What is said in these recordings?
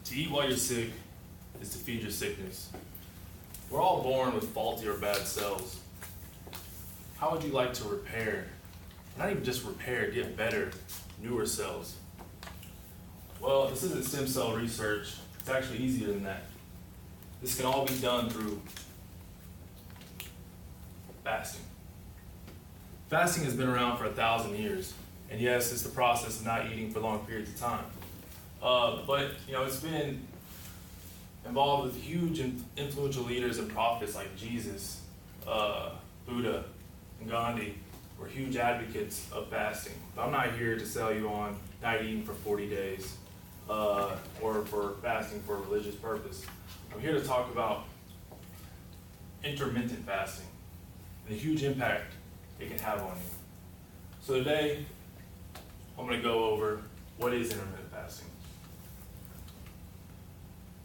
To eat while you're sick is to feed your sickness. We're all born with faulty or bad cells. How would you like to repair, not even just repair, get better, newer cells? Well, this isn't stem cell research. It's actually easier than that. This can all be done through fasting. Fasting has been around for 1,000 years. And yes, it's the process of not eating for long periods of time. But it's been involved with huge influential leaders and prophets like Jesus, Buddha, and Gandhi were huge advocates of fasting. But I'm not here to sell you on not eating for 40 days or for fasting for a religious purpose. I'm here to talk about intermittent fasting and the huge impact it can have on you. So today, I'm going to go over what is intermittent fasting,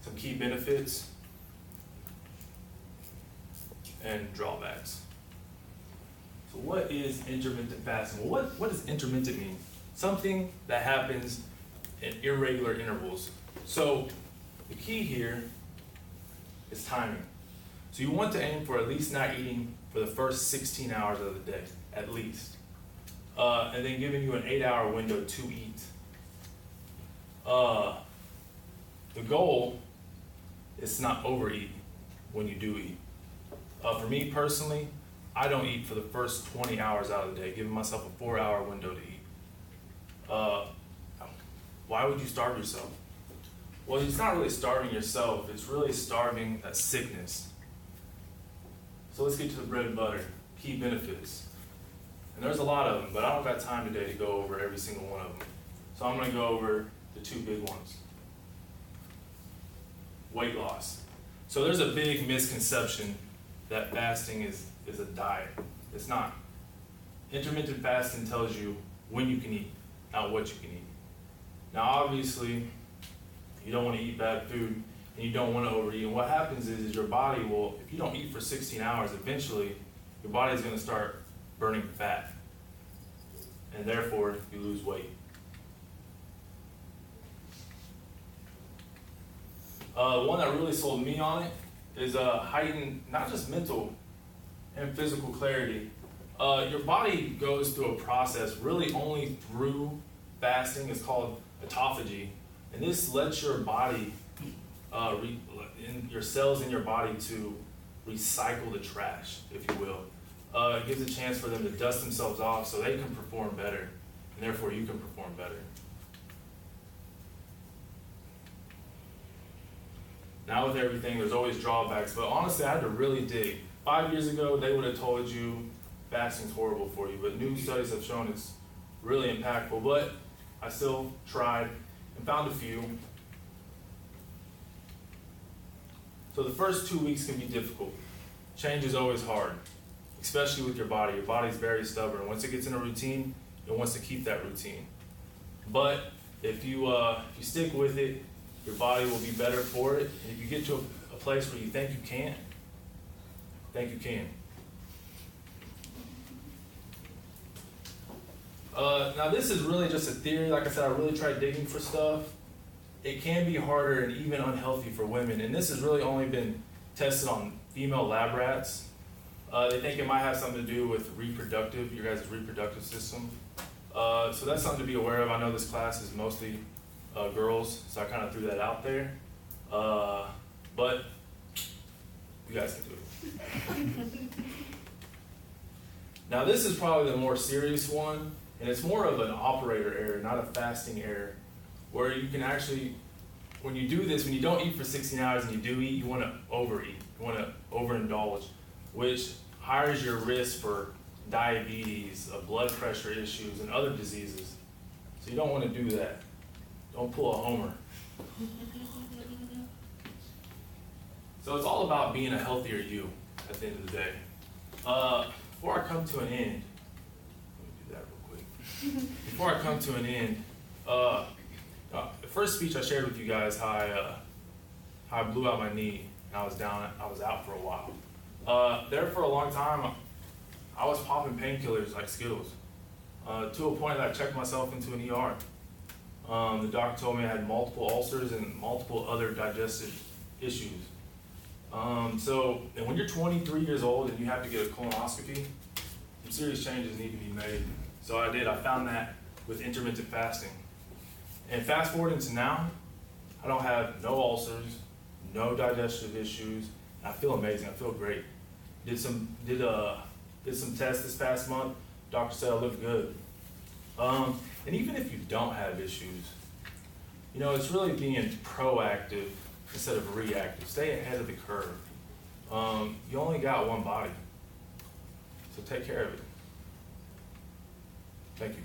some key benefits, and drawbacks. So what is intermittent fasting? Well, what does intermittent mean? Something that happens in irregular intervals. So the key here is timing. So you want to aim for at least not eating for the first 16 hours of the day, at least. And then giving you an 8-hour window to eat. The goal is to not overeat when you do eat. For me personally, I don't eat for the first 20 hours out of the day, giving myself a 4-hour window to eat. Why would you starve yourself? Well, it's not really starving yourself, it's really starving that sickness. So let's get to the bread and butter, key benefits. And there's a lot of them, but I don't got time today to go over every single one of them. So I'm going to go over the two big ones. Weight loss. So there's a big misconception that fasting is a diet. It's not. Intermittent fasting tells you when you can eat, not what you can eat. Now obviously, you don't want to eat bad food and you don't want to overeat. And what happens is your body will, if you don't eat for 16 hours, eventually your body is going to start burning fat. And therefore, you lose weight. The one that really sold me on it is heightened, not just mental and physical clarity. Your body goes through a process really only through fasting. It's called autophagy. And this lets your body, your cells in your body to recycle the trash, if you will. It gives a chance for them to dust themselves off so they can perform better, and therefore you can perform better. Now with everything, there's always drawbacks, but honestly, I had to really dig. 5 years ago, they would have told you fasting's horrible for you, but new studies have shown it's really impactful, but I still tried and found a few. So the first 2 weeks can be difficult. Change is always hard, especially with your body. Your body's very stubborn. Once it gets in a routine, it wants to keep that routine. But if you stick with it, your body will be better for it. And if you get to a place where you think you can't, think you can. Now this is really just a theory. Like I said, I really tried digging for stuff. It can be harder and even unhealthy for women. And this has really only been tested on female lab rats. They think it might have something to do with your guys' reproductive system. So that's something to be aware of. I know this class is mostly girls, so I kind of threw that out there. But you guys can do it. Now this is probably the more serious one, and it's more of an operator error, not a fasting error, where you can actually, when you do this, when you don't eat for 16 hours and you do eat, you want to overeat. You want to overindulge, which higher your risk for diabetes, blood pressure issues, and other diseases. So you don't want to do that. Don't pull a homer. So it's all about being a healthier you at the end of the day. Before I come to an end, let me do that real quick. Before I come to an end, the first speech I shared with you guys how I blew out my knee and I was out for a while. There for a long time, I was popping painkillers like Skittles, to a point that I checked myself into an ER. The doctor told me I had multiple ulcers and multiple other digestive issues. And when you're 23 years old and you have to get a colonoscopy, some serious changes need to be made. So I did. I found that with intermittent fasting. And fast forwarding to now, I don't have no ulcers, no digestive issues. I feel amazing. I feel great. Did some tests this past month. Doctor said I look good. And even if you don't have issues, it's really being proactive instead of reactive. Stay ahead of the curve. You only got one body, so take care of it. Thank you.